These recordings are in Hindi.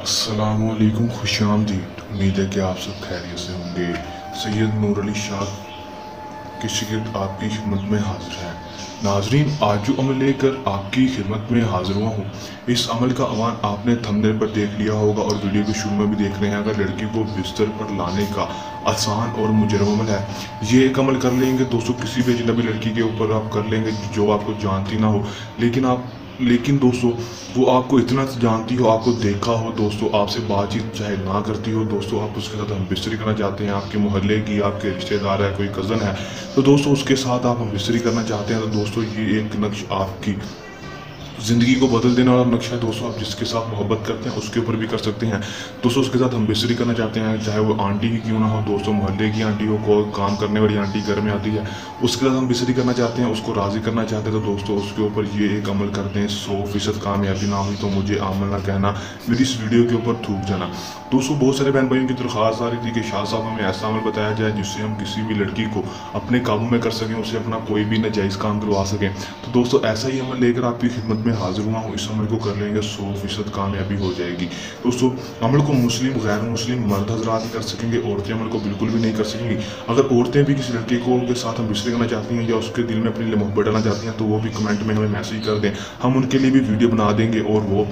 अस्सलामुअलैकुम, खुशामदीद। उम्मीद है कि आप सब खैरियत से होंगे। सैयद नूर अली शाह की शिगिर्द आपकी खिदमत में हाजिर है। नाजरीन, आज जो अमल लेकर आपकी खिदमत में हाजिर हुआ हूँ, इस अमल का अवान आपने थंबनेल पर देख लिया होगा और वीडियो के शुरू में भी देख रहे हैं। अगर लड़की को बिस्तर पर लाने का आसान और मुजरम अमल है, ये एक अमल कर लेंगे दोस्तों, किसी भी अजनबी लड़की के ऊपर आप कर लेंगे जो आपको जानती ना हो, लेकिन दोस्तों वो आपको इतना जानती हो, आपको देखा हो दोस्तों, आपसे बातचीत चाहे ना करती हो दोस्तों, आप उसके साथ हम बिस्तरी करना चाहते हैं। आपके मोहल्ले की, आपके रिश्तेदार है, कोई कज़न है, तो दोस्तों उसके साथ आप हम बिस्तरी करना चाहते हैं, तो दोस्तों ये एक नक्श आपकी ज़िंदगी को बदल देने वाला नक्शा है दोस्तों। आप जिसके साथ मोहब्बत करते हैं उसके ऊपर भी कर सकते हैं दोस्तों। उसके साथ हम बिस्तरी करना चाहते हैं, चाहे वो आंटी ही क्यों ना हो दोस्तों, मोहल्ले की आंटी हो, को काम करने वाली आंटी घर में आती है, उसके साथ हम बिस्तरी करना चाहते हैं, उसको राज़ी करना चाहते हैं, तो दोस्तों उसके ऊपर ये एक अमल करते हैं। 100% कामयाबी ना हुई तो मुझे अमल ना कहना, मेरी इस वीडियो के ऊपर थूक जाना दोस्तों। बहुत सारे बहन भाइयों की दरख्वास्त आ रही थी कि शाह साहब हमें ऐसा अमल बताया जाए जिससे हम किसी भी लड़की को अपने काबू में कर सकें, उसे अपना कोई भी नाजायज़ काम करवा सकें। तो दोस्तों ऐसा ही अमल लेकर आपकी खिदमत में हाजिर हुआ हूँ। इस अमल को कर लेंगे 100% कामयाबी हो जाएगी दोस्तों। अमल को मुस्लिम, गैर मुस्लिम, मर्द हजरात ही कर सकेंगे, औरतें अमल को बिल्कुल भी नहीं कर सकेंगी। अगर औरतें भी किसी लड़के को के साथ हम बिस्तरी करना चाहती हैं या उसके दिल में अपने लिए मोहब्बत डालना चाहती हैं, तो वो भी कमेंट में हमें मैसेज कर दें, हम उनके लिए भी वीडियो बना देंगे और वो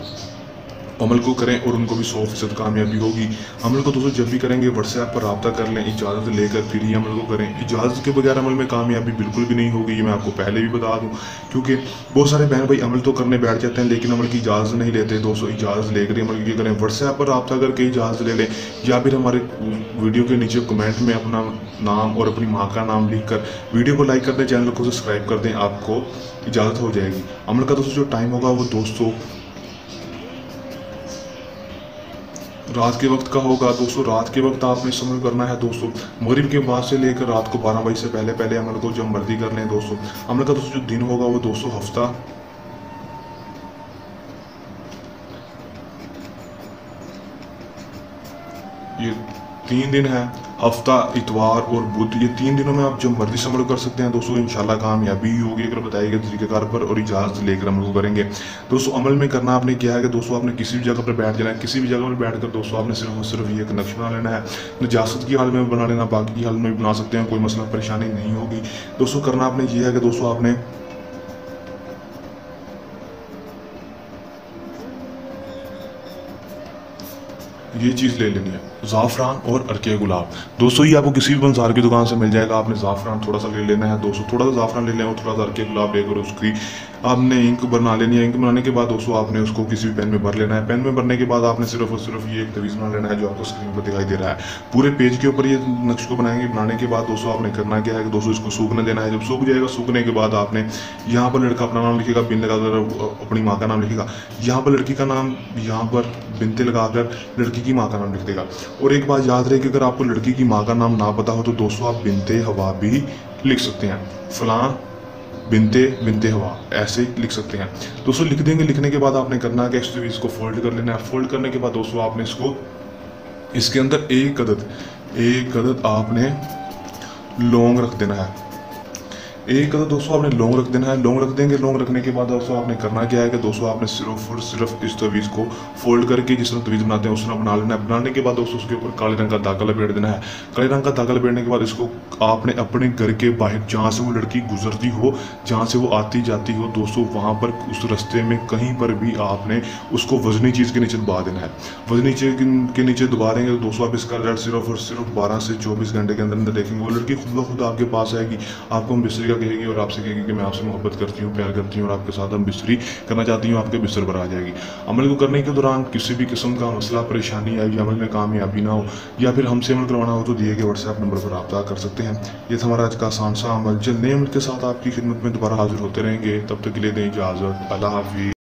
अमल को करें और उनको भी 100% कामयाबी होगी। अमल को दोस्तों जब भी करेंगे व्हाट्सएप पर रब्ता कर लें, इजाज़त लेकर फिर ही अमल को करें। इजाज़त के बगैर अमल में कामयाबी बिल्कुल भी नहीं होगी, ये मैं आपको पहले भी बता दूं, क्योंकि बहुत सारे बहन भाई अमल तो करने बैठ जाते हैं लेकिन अमल की इजाज़त नहीं लेते दोस्तों। इजाज़त लेकर ही अमल की करें, व्हाट्सएप पर रब्ता करके इजाज़त ले लें या फिर हमारे वीडियो के नीचे कमेंट में अपना नाम और अपनी माँ का नाम लिख कर वीडियो को लाइक कर दें, चैनल को सब्सक्राइब कर दें, आपको इजाज़त हो जाएगी। अमल का दोस्तों जो टाइम होगा वो दोस्तों रात के वक्त का होगा दोस्तों। रात के वक्त आपने इस अमल करना है दोस्तों, मगरिब के बाद से लेकर रात को 12 बजे से पहले पहले अमल को जब मर्जी कर लें दोस्तों। अमल का दोस्तों जो दिन होगा वो दोस्तों हफ्ता ये 3 दिन है, हफ्ता, इतवार और बुध। ये 3 दिनों में आप जब मर्जी से अमल कर सकते हैं दोस्तों। इंशाल्लाह कामयाबी ही होगी अगर बताए गए तरीक़ेकार पर और इजाज़त लेकर अमल को करेंगे दोस्तों। अमल में करना आपने क्या है कि दोस्तों आपने किसी भी जगह पर बैठ जाना है, किसी भी जगह पर बैठ कर दोस्तों आपने सिर्फ और सिर्फ ये एक नक्श बना लेना है। नजासत की हाल में बना लेना, बाकी की हाल में भी बना सकते हैं, कोई मसला परेशानी नहीं होगी दोस्तों। करना आपने ये है कि दोस्तों आपने ये चीज़ ले लेनी है, ज़ाफ़रान और अर्के गुलाब दोस्तों। ये आपको किसी भी बंजार की दुकान से मिल जाएगा। आपने ज़ाफ़रान थोड़ा सा ले लेना है दोस्तों, थोड़ा सा ज़ाफ़रान ले लें और थोड़ा सा अर्के गुलाब लेकर उसकी आपने इंक बना लेनी है। इंक बनाने के बाद दोस्तों आपने उसको किसी भी पेन में भर लेना है। पेन में भरने के बाद आपने सिर्फ और सिर्फ ये एक तवीज़ बना लेना है जो आपको स्क्रीन पर दिखाई दे रहा है। पूरे पेज के ऊपर ये नक्श को बनाएंगे। बनाने के बाद दोस्तों आपने करना क्या है कि दोस्तों इसको सूखने देना है। जब सूख जाएगा, सूखने के बाद आपने यहाँ पर लड़का अपना नाम लिखेगा, बिन लगाकर अपनी माँ का नाम लिखेगा, यहाँ पर लड़की का नाम, यहाँ पर बिनते लगाकर लड़की की माँ का नाम लिख देगा। और एक बात याद रहे कि अगर आपको लड़की की माँ का नाम ना पता हो तो दोस्तों आप बिनते हवा भी लिख सकते हैं, फलां बिनते बिनते हवा ऐसे लिख सकते हैं दोस्तों। लिख देंगे, लिखने के बाद आपने करना है कि इसको फोल्ड कर लेना है। फोल्ड करने के बाद दोस्तों आपने इसको इसके अंदर एक अदद आपने लौंग रख देना है। एक अदद दोस्तों आपने लौंग रख देना है। लौंग रख देंगे। लौंग रखने के बाद दोस्तों आपने करना क्या है कि दोस्तों आपने सिर्फ और सिर्फ इस तवीज़ को फोल्ड करके जिस तरह तवीज़ बनाते हैं उस तरह बना लेना है। बनाने के बाद दोस्तों उसके ऊपर काले रंग का धागा लपेट देना है। काले रंग का धागा लपेटने के बाद इसको आपने अपने घर के बाहर जहाँ से वो लड़की गुजरती हो, जहाँ से वो आती जाती हो दोस्तों, वहाँ पर उस रास्ते में कहीं पर भी आपने उसको वजनी चीज़ के नीचे दबा देना है। वजनी चीज़ के नीचे दबा देंगे तो दोस्तों आप इसका रिजल्ट सिर्फ और सिर्फ 12 से 24 घंटे के अंदर देखेंगे। वो लड़की खुद ब खुद आपके पास आएगी, आपको हम बिस्तरी का कहेगी और आपसे कहेगी कि मैं आपसे मोहब्बत करती हूँ, प्यार करती हूँ और आपके साथ हम बिस्तरी करना चाहती हूँ, आपके बिस्तर पर आ जाएगी। अमल को करने के दौरान किसी भी किस्म का मसला परेशानी आई, अमल में कामयाबी ना हो या फिर हमसे अमल करवाना हो तो दिए गए व्हाट्सएप नंबर पर रब्ता कर सकते हैं। ये था हमारा आज का आसान सा अमल। जल्द नए अमल के साथ आपकी खिदमत में दोबारा हाजिर होते रहेंगे। तब तक के लिए दें इजाज़त। अल्लाह हाफ़िज़।